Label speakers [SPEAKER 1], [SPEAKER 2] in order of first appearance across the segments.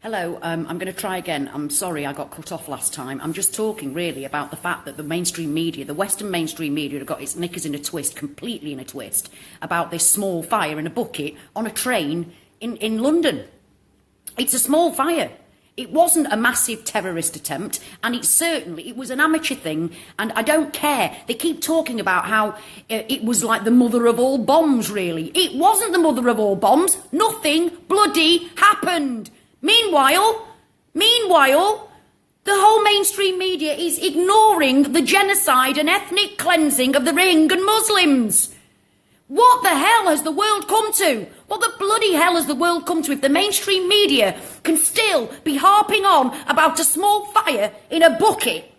[SPEAKER 1] Hello, I'm going to try again. I'm sorry I got cut off last time. I'm just talking really about the fact that the mainstream media, the Western mainstream media, have got its knickers in a twist, completely in a twist, about this small fire in a bucket on a train in London. It's a small fire. It wasn't a massive terrorist attempt, and it was an amateur thing, and I don't care. They keep talking about how it was like the mother of all bombs, really. It wasn't the mother of all bombs. Nothing bloody happened. Meanwhile, the whole mainstream media is ignoring the genocide and ethnic cleansing of the Rohingya Muslims. What the hell has the world come to? What the bloody hell has the world come to if the mainstream media can still be harping on about a small fire in a bucket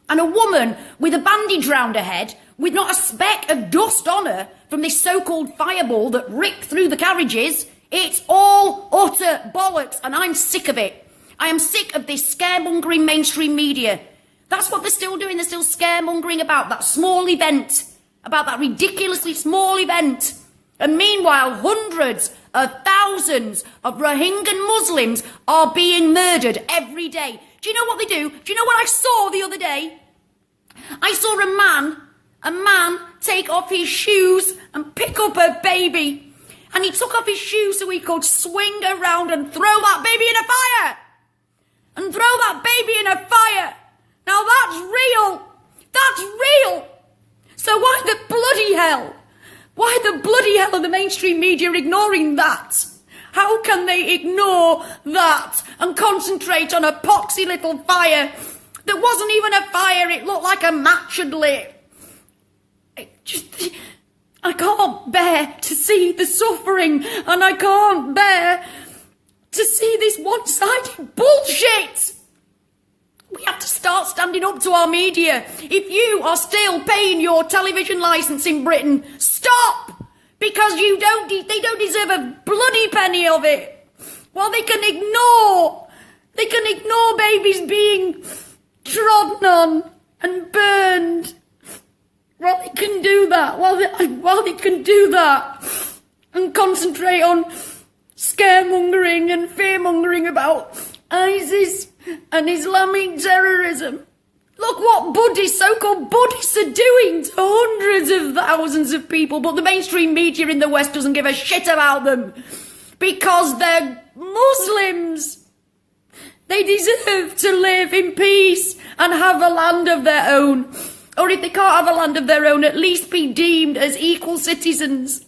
[SPEAKER 1] and a woman with a bandage round her head with not a speck of dust on her from this so-called fireball that ripped through the carriages? It's all utter bollocks, and I'm sick of it. I am sick of this scaremongering mainstream media. That's what they're still doing. They're still scaremongering about that small event, about that ridiculously small event. And meanwhile, hundreds of thousands of Rohingya Muslims are being murdered every day. Do you know what they do? Do you know what I saw the other day? I saw a man take off his shoes and pick up a baby. And he took off his shoes so he could swing around and throw that baby in a fire. And throw that baby in a fire. Now that's real. That's real. So why the bloody hell? Why the bloody hell are the mainstream media ignoring that? How can they ignore that and concentrate on a poxy little fire that wasn't even a fire? It looked like a match had lit. I can't bear to see the suffering, and I can't bear to see this one-sided bullshit. We have to start standing up to our media. If you are still paying your television licence in Britain, stop! Because they don't deserve a bloody penny of it. While they can ignore babies being trodden on and burned. While they can do that, and concentrate on scaremongering and fearmongering about ISIS and Islamic terrorism. Look what so-called Buddhists are doing to hundreds of thousands of people, but the mainstream media in the West doesn't give a shit about them because they're Muslims. They deserve to live in peace and have a land of their own. Or if they can't have a land of their own, at least be deemed as equal citizens.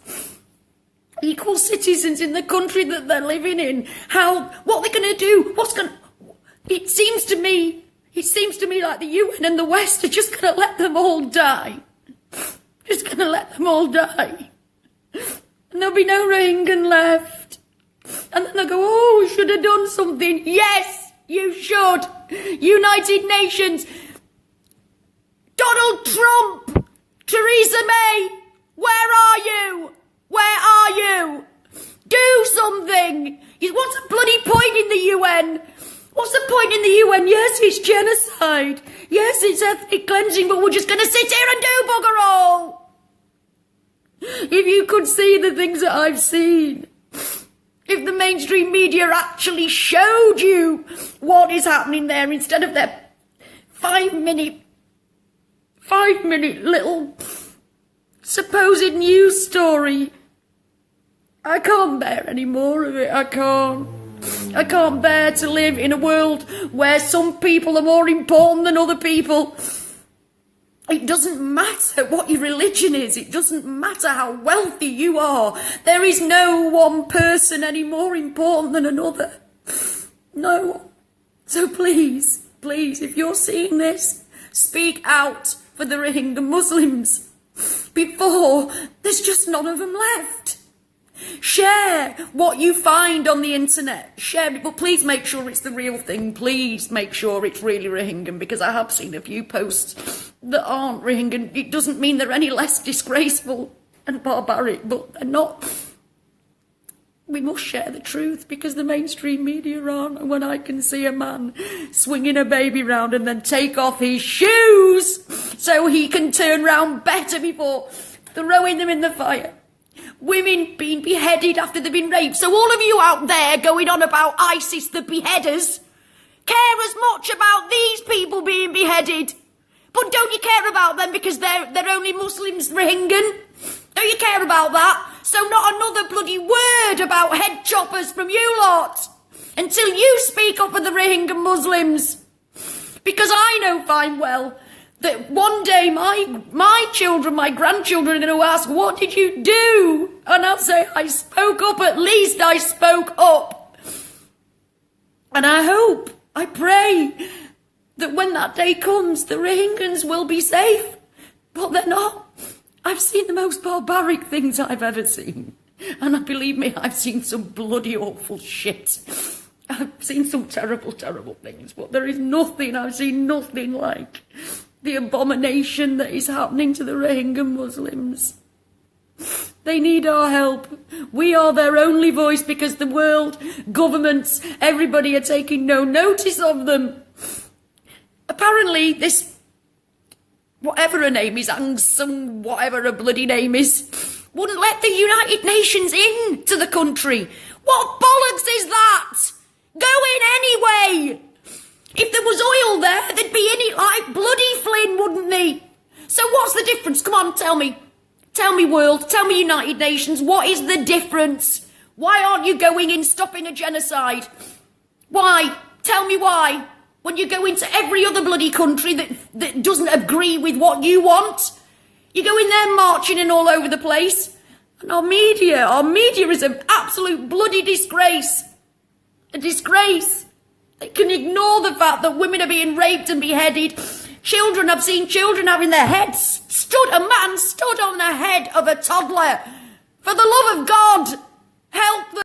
[SPEAKER 1] Equal citizens in the country that they're living in. What are they going to do? It seems to me like the UN and the West are just going to let them all die. Just going to let them all die. And there'll be no Rohingya left. And then they'll go, oh, we should have done something. Yes, you should. United Nations. Donald Trump, Theresa May, where are you? Where are you? Do something. What's the bloody point in the UN? What's the point in the UN? Yes, it's genocide. Yes, it's ethnic cleansing, but we're just going to sit here and do bugger all. If you could see the things that I've seen. If the mainstream media actually showed you what is happening there instead of their 5 minute little supposed news story. I can't bear any more of it. I can't bear to live in a world where some people are more important than other people. It doesn't matter what your religion is. It doesn't matter how wealthy you are. There is no one person any more important than another. No one. So please, if you're seeing this, speak out for the Rohingya Muslims before there's just none of them left. Share what you find on the internet. Share it, but please make sure it's the real thing. Please make sure it's really Rohingya, because I have seen a few posts that aren't Rohingya. It doesn't mean they're any less disgraceful and barbaric, but they're not. We must share the truth because the mainstream media aren't. And when I can see a man swinging a baby round and then take off his shoes so he can turn round better before throwing them in the fire. women being beheaded after they've been raped. So all of you out there going on about ISIS, the beheaders, care as much about these people being beheaded. But don't you care about them because they're only Muslims, Rohingyan? Don't you care about that? So not another bloody word about head choppers from you lot until you speak up for the Rohingya Muslims. Because I know fine well that one day my children, my grandchildren are going to ask, what did you do? And I'll say, I spoke up, at least I spoke up. And I hope, I pray that when that day comes, the Rohingyans will be safe. But they're not. I've seen the most barbaric things I've ever seen. And believe me, I've seen some bloody awful shit. I've seen some terrible, terrible things. But there is nothing, I've seen nothing like the abomination that is happening to the Rohingya Muslims. They need our help. We are their only voice because the world, governments, everybody are taking no notice of them. Apparently this, whatever her name is, Aung San, whatever her bloody name is, wouldn't let the United Nations in to the country. What bollocks is that? Go in anyway. If there was oil there, they'd be in it like bloody Flynn, wouldn't they? So what's the difference? Come on, tell me. Tell me, world. Tell me, United Nations. What is the difference? Why aren't you going in stopping a genocide? Why? Tell me why. When you go into every other bloody country that doesn't agree with what you want, you go in there marching in all over the place. And our media is an absolute bloody disgrace. A disgrace. They can ignore the fact that women are being raped and beheaded. Children, I've seen children having their heads a man stood on the head of a toddler. For the love of God, help them.